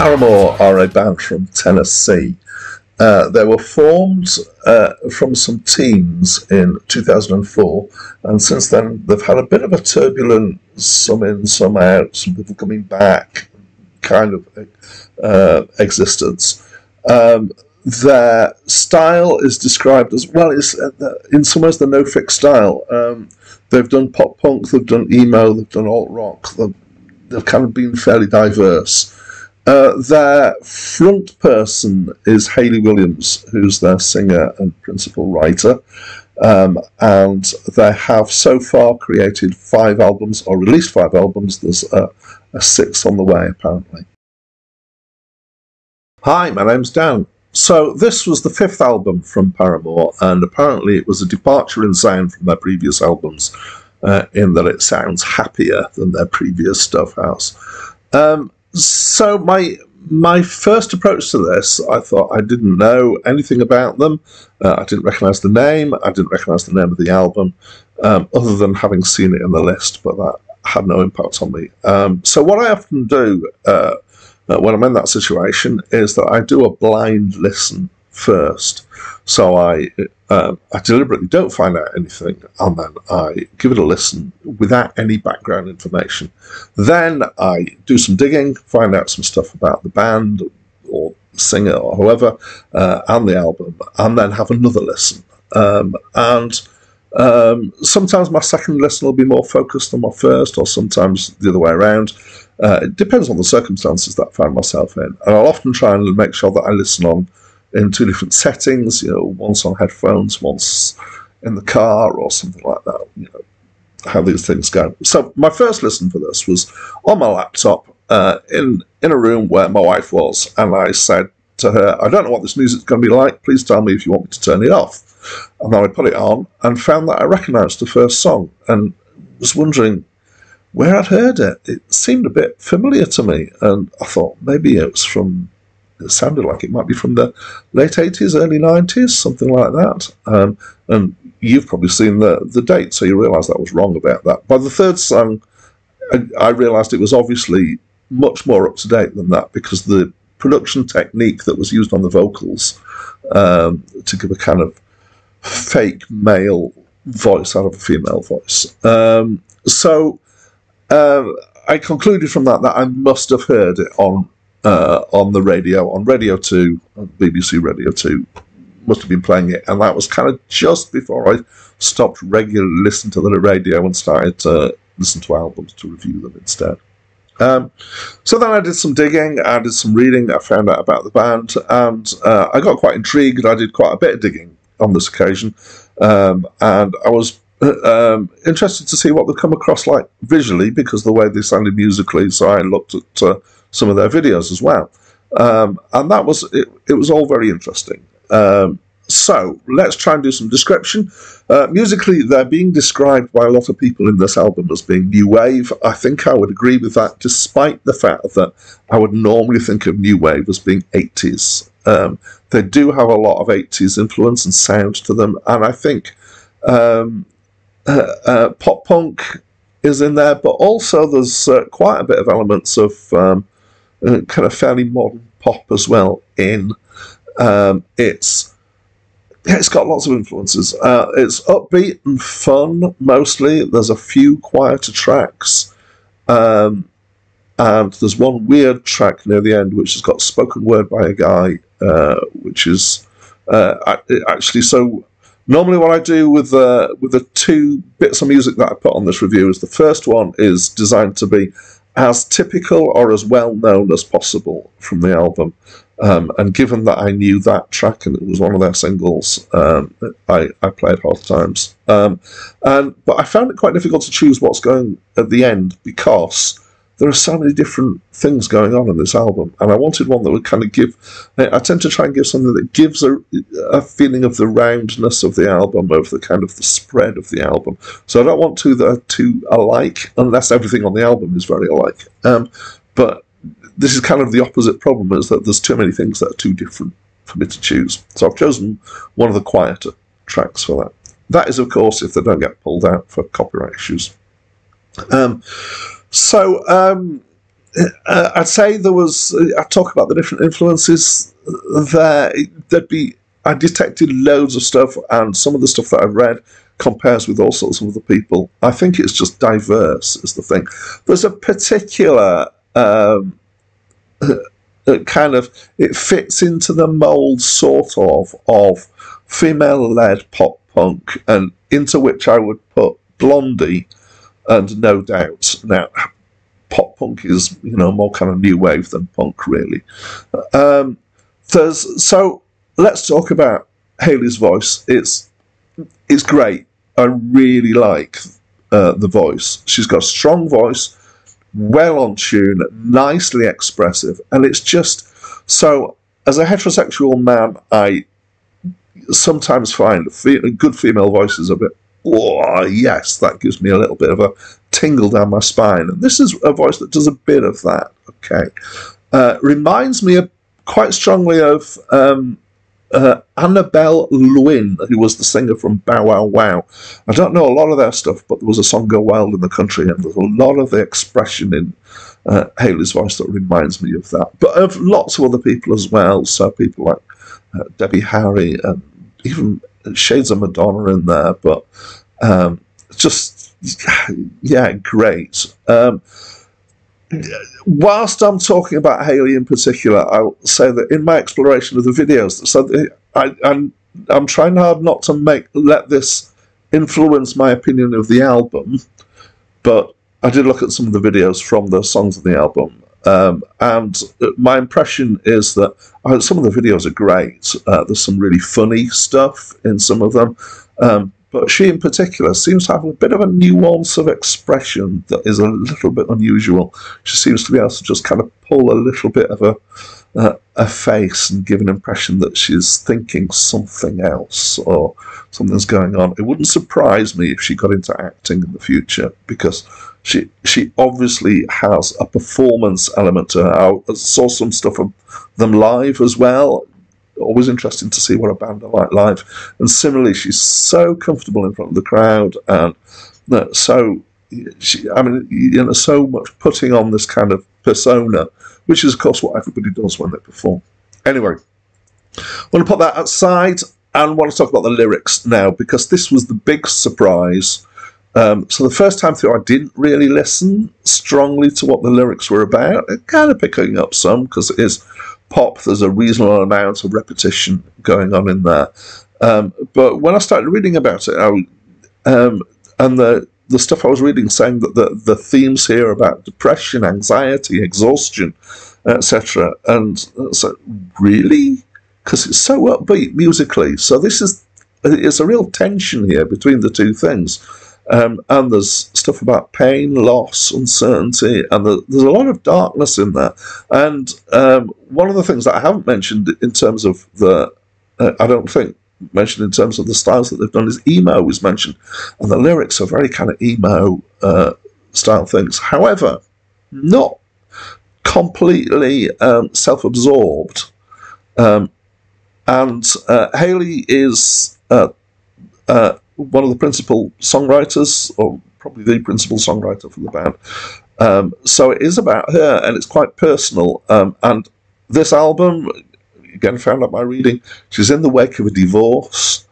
Paramore are a band from Tennessee. They were formed from some teams in 2004, and since then they've had a bit of a turbulent some in, some out, some people coming back kind of existence. Their style is described as, well, it's in some ways the no fix style. They've done pop punk, they've done emo, they've done alt rock, they've kind of been fairly diverse. Their front person is Hayley Williams, who's their singer and principal writer, and they have so far created 5 albums, or released 5 albums. There's a 6th on the way, apparently. Hi, my name's Dan. So this was the 5th album from Paramore, and apparently it was a departure in sound from their previous albums, in that it sounds happier than their previous stuff has. So my first approach to this, I thought I didn't know anything about them. I didn't recognise the name. I didn't recognise the name of the album, other than having seen it in the list, but that had no impact on me. So what I often do when I'm in that situation is that I do a blind listen first. So I deliberately don't find out anything, and then I give it a listen without any background information. Then I do some digging, find out some stuff about the band or the singer or whoever, and the album, and then have another listen. Sometimes my second listen will be more focused than my first, or sometimes the other way around. It depends on the circumstances that I find myself in, and I'll often try and make sure that I listen on in 2 different settings, once on headphones, once in the car, or something like that, how these things go. So my first listen for this was on my laptop, in a room where my wife was, and I said to her, I don't know what this music's going to be like, please tell me if you want me to turn it off. And then I put it on and found that I recognised the first song, and was wondering where I'd heard it. It seemed a bit familiar to me, and I thought maybe it sounded like it might be from the late 80s, early 90s, something like that. And you've probably seen the date, so you realise that I was wrong about that. By the third song, I realised it was obviously much more up to date than that, because the production technique that was used on the vocals to give a kind of fake male voice out of a female voice. So I concluded from that I must have heard it on the radio, on Radio 2, on BBC Radio 2, must have been playing it, and that was kind of just before I stopped regularly listening to the radio and started to listen to albums to review them instead. So then I did some digging, I did some reading, I found out about the band, and I got quite intrigued. I did quite a bit of digging on this occasion, and I was interested to see what they come across like visually, because of the way they sounded musically, so I looked at some of their videos as well, and that was it was all very interesting. So let's try and do some description. Musically, they're being described by a lot of people in this album as being new wave. I think I would agree with that, despite the fact that I would normally think of new wave as being 80s. They do have a lot of 80s influence and sound to them, and I think pop punk is in there, but also there's quite a bit of elements of kind of fairly modern pop as well in. It's got lots of influences. It's upbeat and fun mostly. There's a few quieter tracks, and there's one weird track near the end which has got spoken word by a guy, which is actually so. Normally what I do with the 2 bits of music that I put on this review is the first one is designed to be as typical or as well known as possible from the album. And given that I knew that track and it was one of their singles, I played Hard Times. But I found it quite difficult to choose what's going at the end, because there are so many different things going on in this album, and I wanted one that would kind of give. I tend to try and give something that gives a feeling of the roundness of the album, of the kind of the spread of the album. So I don't want 2 that are too alike, unless everything on the album is very alike. But this is kind of the opposite problem, is that there's too many things that are too different for me to choose. So I've chosen one of the quieter tracks for that. That is, of course, if they don't get pulled out for copyright issues. I'd say there was. I talk about the different influences there. I detected loads of stuff, and some of the stuff that I've read compares with all sorts of other people. I think it's just diverse is the thing. There's a particular kind of, it fits into the mould sort of female-led pop punk, and into which I would put Blondie and No Doubt. Now, pop punk is, more kind of new wave than punk, really. So let's talk about Hayley's voice. It's great. I really like the voice. She's got a strong voice, well on tune, nicely expressive, and it's just so. As a heterosexual man, I sometimes find good female voices a bit. Oh yes, that gives me a little bit of a tingle down my spine, and this is a voice that does a bit of that. Okay, reminds me quite strongly of Annabelle Lwin, who was the singer from Bow Wow Wow. I don't know a lot of their stuff, but there was a song Go Wild in the Country, and there's a lot of the expression in Hayley's voice that reminds me of that. But of lots of other people as well, so people like Debbie Harry, and even shades of Madonna in there, but just, yeah, great. Whilst I'm talking about Hayley in particular, I'll say that in my exploration of the videos, so I'm trying hard not to let this influence my opinion of the album, but I did look at some of the videos from the songs of the album, and my impression is that some of the videos are great. There's some really funny stuff in some of them, but she in particular seems to have a bit of a nuance of expression that is a little bit unusual. She seems to be able to just kind of pull a little bit of a face and give an impression that she's thinking something else or something's going on. It wouldn't surprise me if she got into acting in the future, because she obviously has a performance element to her. I saw some stuff of them live as well. Always interesting to see what a band are like live. And similarly, she's so comfortable in front of the crowd, and so much putting on this kind of persona, which is of course what everybody does when they perform. Anyway, I want to put that aside and want to talk about the lyrics now, because this was the big surprise. So the first time through, I didn't really listen strongly to what the lyrics were about. Kind of picking up some, because it is pop. There's a reasonable amount of repetition going on in there. But when I started reading about it, and the stuff I was reading saying that the themes here are about depression, anxiety, exhaustion, etc. And so, really? Because it's so upbeat musically. So it's a real tension here between the two things. And there's stuff about pain, loss, uncertainty, and there's a lot of darkness in there. And one of the things that I haven't mentioned in terms of mentioned in terms of the styles that they've done is emo is mentioned, and the lyrics are very kind of emo style things. However, not completely self-absorbed. And Hayley is one of the principal songwriters, or probably the principal songwriter for the band. So it is about her, and it's quite personal. And this album, again, found out by reading, she's in the wake of a divorce,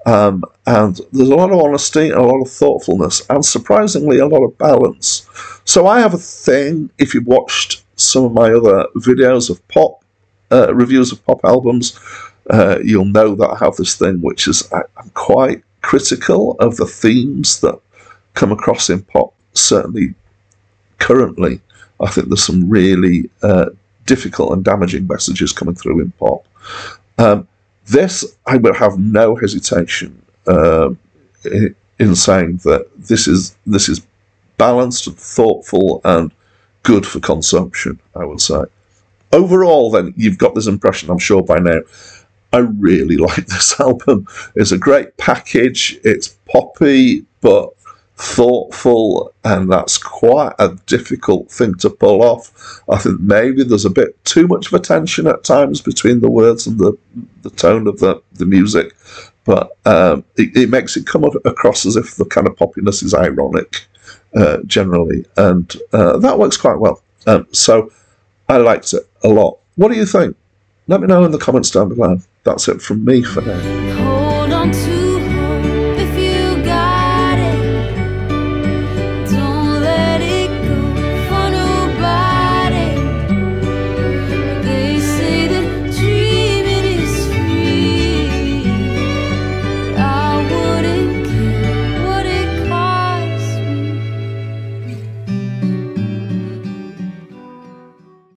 and there's a lot of honesty and a lot of thoughtfulness, and surprisingly a lot of balance. So I have a thing, if you've watched some of my other videos of pop, reviews of pop albums, you'll know that I have this thing, which is I'm quite critical of the themes that come across in pop. Certainly currently, I think there's some really difficult and damaging messages coming through in pop. This, I would have no hesitation in saying that this is balanced and thoughtful and good for consumption, I would say. Overall, then, you've got this impression, I'm sure by now, I really like this album. It's a great package. It's poppy, but thoughtful, and that's quite a difficult thing to pull off. I think maybe there's a bit too much of a tension at times between the words and the tone of the music, but it makes it come across as if the kind of poppiness is ironic, generally, and that works quite well. So I liked it a lot. What do you think? Let me know in the comments down below. That's it from me for now. Hold on to